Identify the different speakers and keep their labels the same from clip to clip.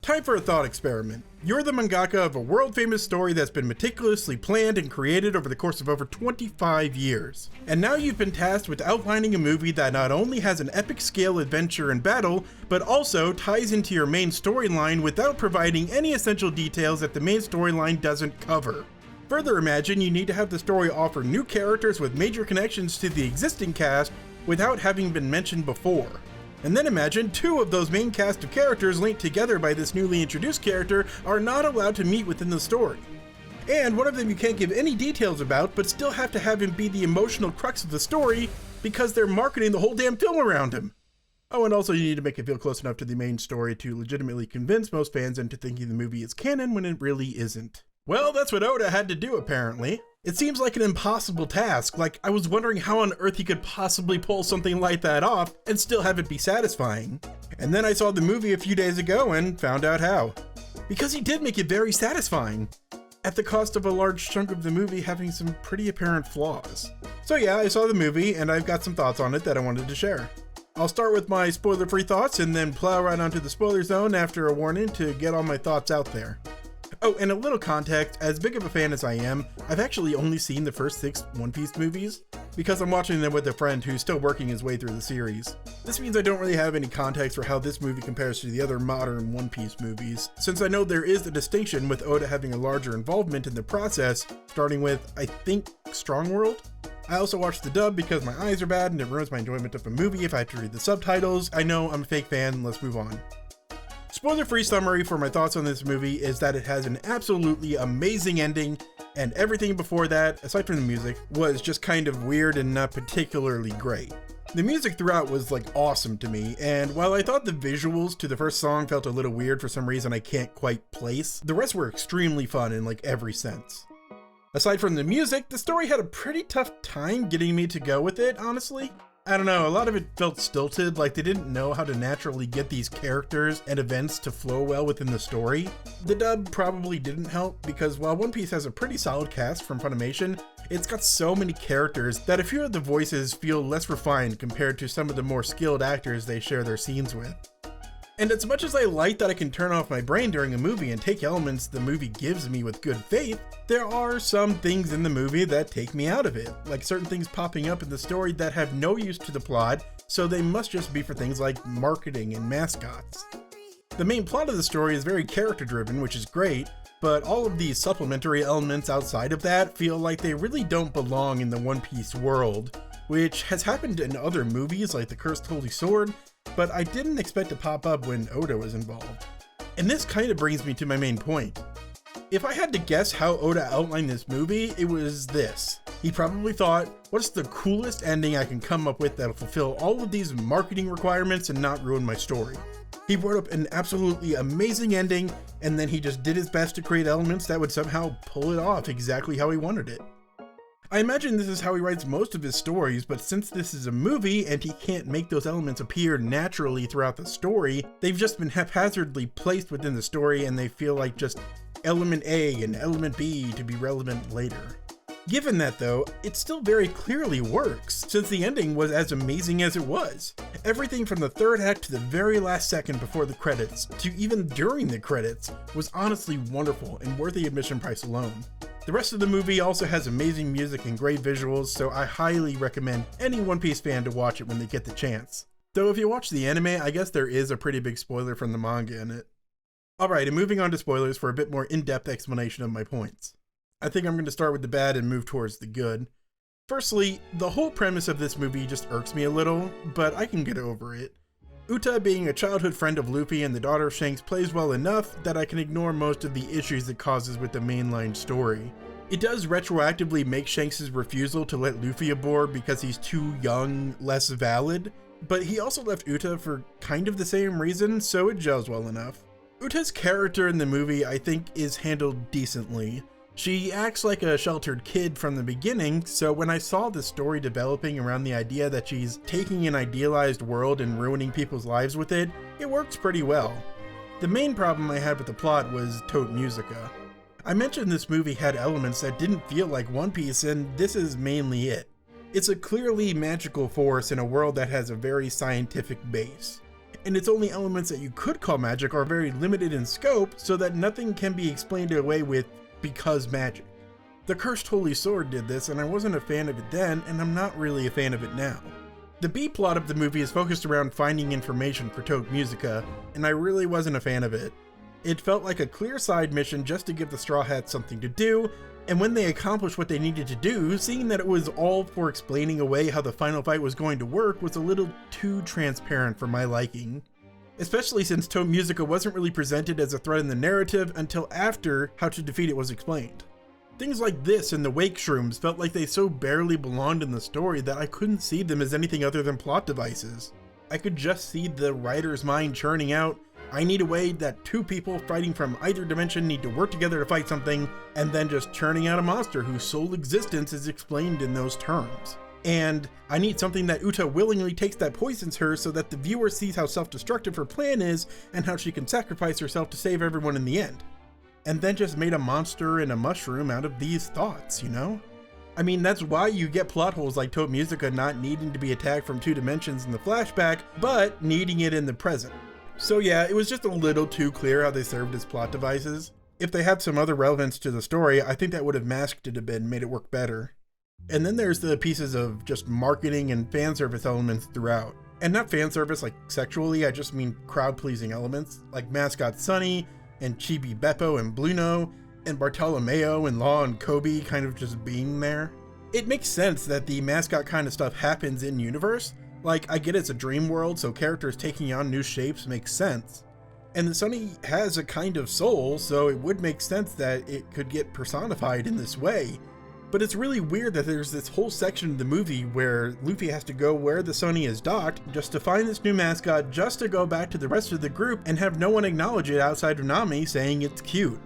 Speaker 1: Time for a thought experiment. You're the mangaka of a world-famous story that's been meticulously planned and created over the course of over 25 years. And now you've been tasked with outlining a movie that not only has an epic-scale adventure and battle, but also ties into your main storyline without providing any essential details that the main storyline doesn't cover. Further, imagine you need to have the story offer new characters with major connections to the existing cast without having been mentioned before. And then imagine two of those main cast of characters linked together by this newly introduced character are not allowed to meet within the story. And one of them you can't give any details about, but still have to have him be the emotional crux of the story because they're marketing the whole damn film around him. Oh, and also you need to make it feel close enough to the main story to legitimately convince most fans into thinking the movie is canon when it really isn't. Well, that's what Oda had to do apparently. It seems like an impossible task, like I was wondering how on earth he could possibly pull something like that off and still have it be satisfying. And then I saw the movie a few days ago and found out how. Because he did make it very satisfying, at the cost of a large chunk of the movie having some pretty apparent flaws. So yeah, I saw the movie and I've got some thoughts on it that I wanted to share. I'll start with my spoiler-free thoughts and then plow right onto the spoiler zone after a warning to get all my thoughts out there. Oh, and a little context, as big of a fan as I am, I've actually only seen the first 6 One Piece movies, because I'm watching them with a friend who's still working his way through the series. This means I don't really have any context for how this movie compares to the other modern One Piece movies, since I know there is a distinction with Oda having a larger involvement in the process, starting with, I think, Strong World? I also watched the dub because my eyes are bad and it ruins my enjoyment of a movie if I have to read the subtitles. I know, I'm a fake fan, let's move on. Spoiler-free summary for my thoughts on this movie is that it has an absolutely amazing ending, and everything before that, aside from the music, was just kind of weird and not particularly great. The music throughout was like awesome to me, and while I thought the visuals to the first song felt a little weird for some reason I can't quite place, the rest were extremely fun in like every sense. Aside from the music, the story had a pretty tough time getting me to go with it, honestly. I don't know, a lot of it felt stilted, like they didn't know how to naturally get these characters and events to flow well within the story. The dub probably didn't help, because while One Piece has a pretty solid cast from Funimation, it's got so many characters that a few of the voices feel less refined compared to some of the more skilled actors they share their scenes with. And as much as I like that I can turn off my brain during a movie and take elements the movie gives me with good faith, there are some things in the movie that take me out of it, like certain things popping up in the story that have no use to the plot, so they must just be for things like marketing and mascots. The main plot of the story is very character driven, which is great, but all of these supplementary elements outside of that feel like they really don't belong in the One Piece world, which has happened in other movies like The Cursed Holy Sword, but I didn't expect to pop up when Oda was involved. And this kind of brings me to my main point. If I had to guess how Oda outlined this movie, it was this. He probably thought, what's the coolest ending I can come up with that'll fulfill all of these marketing requirements and not ruin my story? He wrote up an absolutely amazing ending, and then he just did his best to create elements that would somehow pull it off exactly how he wanted it. I imagine this is how he writes most of his stories, but since this is a movie and he can't make those elements appear naturally throughout the story, they've just been haphazardly placed within the story and they feel like just element A and element B to be relevant later. Given that though, it still very clearly works, since the ending was as amazing as it was. Everything from the third act to the very last second before the credits, to even during the credits, was honestly wonderful and worth the admission price alone. The rest of the movie also has amazing music and great visuals, so I highly recommend any One Piece fan to watch it when they get the chance. Though if you watch the anime, I guess there is a pretty big spoiler from the manga in it. Alright, and moving on to spoilers for a bit more in-depth explanation of my points. I think I'm going to start with the bad and move towards the good. Firstly, the whole premise of this movie just irks me a little, but I can get over it. Uta being a childhood friend of Luffy and the daughter of Shanks plays well enough that I can ignore most of the issues it causes with the mainline story. It does retroactively make Shanks' refusal to let Luffy aboard because he's too young less valid, but he also left Uta for kind of the same reason, so it gels well enough. Uta's character in the movie I think is handled decently. She acts like a sheltered kid from the beginning, so when I saw the story developing around the idea that she's taking an idealized world and ruining people's lives with it, it works pretty well. The main problem I had with the plot was Tote Musica. I mentioned this movie had elements that didn't feel like One Piece, and this is mainly it. It's a clearly magical force in a world that has a very scientific base. and its only elements that you could call magic are very limited in scope, so that nothing can be explained away with because magic. The Cursed Holy Sword did this, and I wasn't a fan of it then, and I'm not really a fan of it now. The B-plot of the movie is focused around finding information for Tote Musica, and I really wasn't a fan of it. It felt like a clear side mission just to give the Straw Hats something to do, and when they accomplished what they needed to do, seeing that it was all for explaining away how the final fight was going to work was a little too transparent for my liking. Especially since Tote Musica wasn't really presented as a threat in the narrative until after how to defeat it was explained. Things like this and the Wake Shrooms felt like they so barely belonged in the story that I couldn't see them as anything other than plot devices. I could just see the writer's mind churning out, I need a way that two people fighting from either dimension need to work together to fight something, and then just churning out a monster whose sole existence is explained in those terms. And I need something that Uta willingly takes that poisons her so that the viewer sees how self-destructive her plan is and how she can sacrifice herself to save everyone in the end. And then just made a monster and a mushroom out of these thoughts, you know? I mean, that's why you get plot holes like Tote Musica not needing to be attacked from two dimensions in the flashback, but needing it in the present. So yeah, it was just a little too clear how they served as plot devices. If they had some other relevance to the story, I think that would have masked it a bit and made it work better. And then there's the pieces of just marketing and fan service elements throughout. And not fan service like sexually, I just mean crowd-pleasing elements, like Mascot Sunny, and Chibi Beppo and Bluno, and Bartolomeo and Law and Kobe kind of just being there. It makes sense that the mascot kind of stuff happens in universe. Like, I get it's a dream world, so characters taking on new shapes makes sense. And the Sunny has a kind of soul, so it would make sense that it could get personified in this way. But it's really weird that there's this whole section of the movie where Luffy has to go where the Sunny is docked just to find this new mascot, just to go back to the rest of the group and have no one acknowledge it outside of Nami saying it's cute.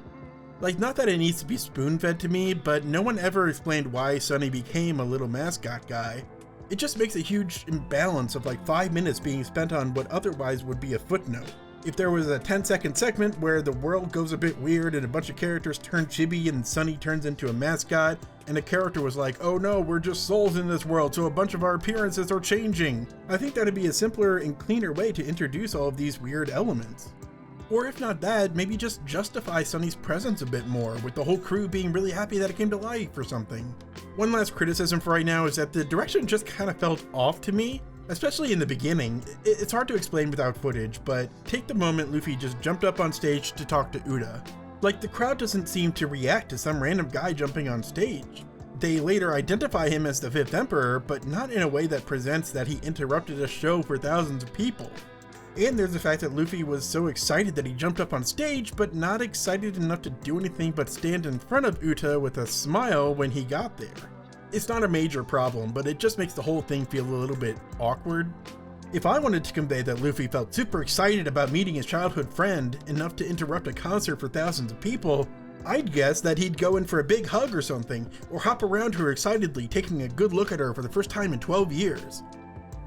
Speaker 1: Like, not that it needs to be spoon-fed to me, but no one ever explained why Sunny became a little mascot guy. It just makes a huge imbalance of like 5 minutes being spent on what otherwise would be a footnote. If there was a 10-second segment where the world goes a bit weird and a bunch of characters turn chibi and Sunny turns into a mascot, and a character was like, oh no, we're just souls in this world, so a bunch of our appearances are changing, I think that'd be a simpler and cleaner way to introduce all of these weird elements. Or if not that, maybe just justify Sunny's presence a bit more, with the whole crew being really happy that it came to life or something. One last criticism for right now is that the direction just kind of felt off to me, especially in the beginning. It's hard to explain without footage, but take the moment Luffy just jumped up on stage to talk to Uda. Like, the crowd doesn't seem to react to some random guy jumping on stage. They later identify him as the Fifth Emperor, but not in a way that presents that he interrupted a show for thousands of people. And there's the fact that Luffy was so excited that he jumped up on stage, but not excited enough to do anything but stand in front of Uta with a smile when he got there. It's not a major problem, but it just makes the whole thing feel a little bit awkward. If I wanted to convey that Luffy felt super excited about meeting his childhood friend enough to interrupt a concert for thousands of people, I'd guess that he'd go in for a big hug or something, or hop around her excitedly, taking a good look at her for the first time in 12 years.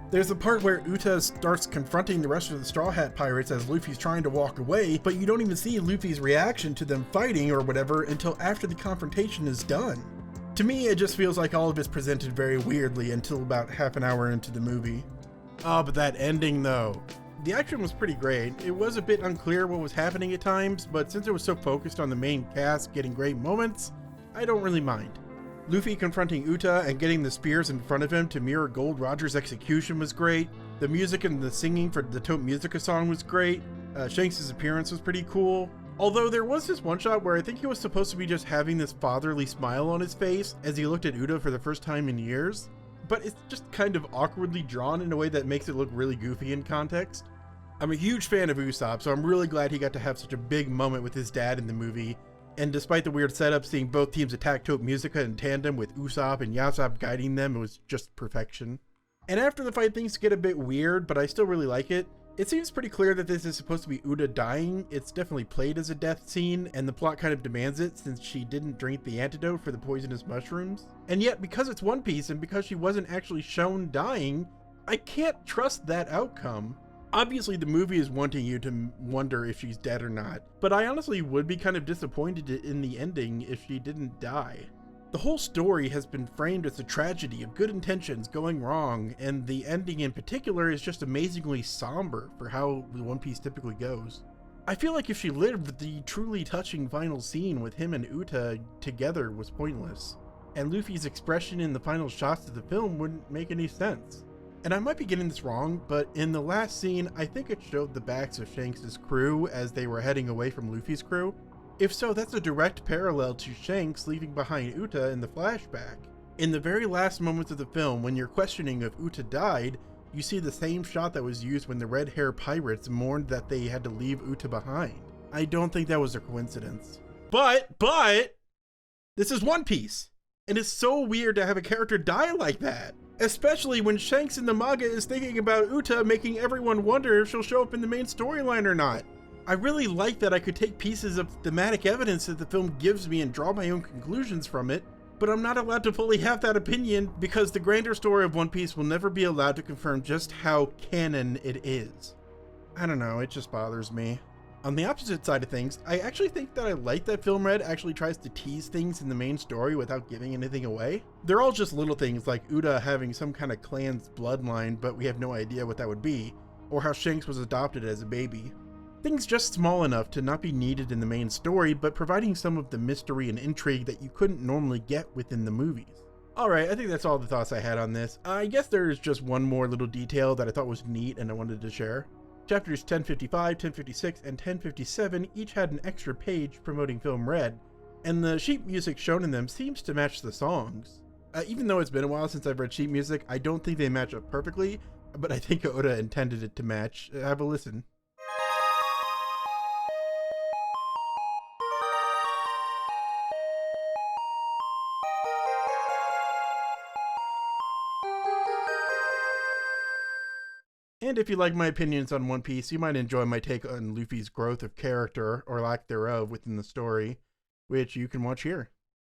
Speaker 1: There's a part where Uta starts confronting the rest of the Straw Hat Pirates as Luffy's trying to walk away, but you don't even see Luffy's reaction to them fighting or whatever until after the confrontation is done. To me, it just feels like all of it's presented very weirdly until about half an hour into the movie. Oh, but that ending though. The action was pretty great. It was a bit unclear what was happening at times, but since it was so focused on the main cast getting great moments, I don't really mind. Luffy confronting Uta and getting the spears in front of him to mirror Gold Roger's execution was great. The music and the singing for the Tote Musica song was great. Shanks' appearance was pretty cool. Although there was this one shot where I think he was supposed to be just having this fatherly smile on his face as he looked at Uta for the first time in years. But it's just kind of awkwardly drawn in a way that makes it look really goofy in context. I'm a huge fan of Usopp, so I'm really glad he got to have such a big moment with his dad in the movie. And despite the weird setup, seeing both teams attack Tote Musica in tandem with Usopp and Yasopp guiding them, it was just perfection. And after the fight, things get a bit weird, but I still really like it. It seems pretty clear that this is supposed to be Uta dying. It's definitely played as a death scene, and the plot kind of demands it since she didn't drink the antidote for the poisonous mushrooms. And yet, because it's One Piece and because she wasn't actually shown dying, I can't trust that outcome. Obviously, the movie is wanting you to wonder if she's dead or not, but I honestly would be kind of disappointed in the ending if she didn't die. The whole story has been framed as a tragedy of good intentions going wrong, and the ending in particular is just amazingly somber for how One Piece typically goes. I feel like if she lived, the truly touching final scene with him and Uta together was pointless, and Luffy's expression in the final shots of the film wouldn't make any sense. And I might be getting this wrong, but in the last scene, I think it showed the backs of Shanks' crew as they were heading away from Luffy's crew. If so, that's a direct parallel to Shanks leaving behind Uta in the flashback. In the very last moments of the film, when you're questioning if Uta died, you see the same shot that was used when the red hair pirates mourned that they had to leave Uta behind. I don't think that was a coincidence. But, this is One Piece, and it's so weird to have a character die like that. Especially when Shanks in the manga is thinking about Uta, making everyone wonder if she'll show up in the main storyline or not. I really like that I could take pieces of thematic evidence that the film gives me and draw my own conclusions from it, but I'm not allowed to fully have that opinion because the grander story of One Piece will never be allowed to confirm just how canon it is. I don't know, it just bothers me. On the opposite side of things, I actually think that I like that Film Red actually tries to tease things in the main story without giving anything away. They're all just little things like Uta having some kind of clan's bloodline, but we have no idea what that would be, or how Shanks was adopted as a baby. Things just small enough to not be needed in the main story, but providing some of the mystery and intrigue that you couldn't normally get within the movies. Alright, I think that's all the thoughts I had on this. I guess there's just one more little detail that I thought was neat and I wanted to share. Chapters 1055, 1056, and 1057 each had an extra page promoting Film Red, and the sheet music shown in them seems to match the songs. Even though it's been a while since I've read sheet music, I don't think they match up perfectly, but I think Oda intended it to match. Have a listen. And if you like my opinions on One Piece, you might enjoy my take on Luffy's growth of character, or lack thereof, within the story, which you can watch here.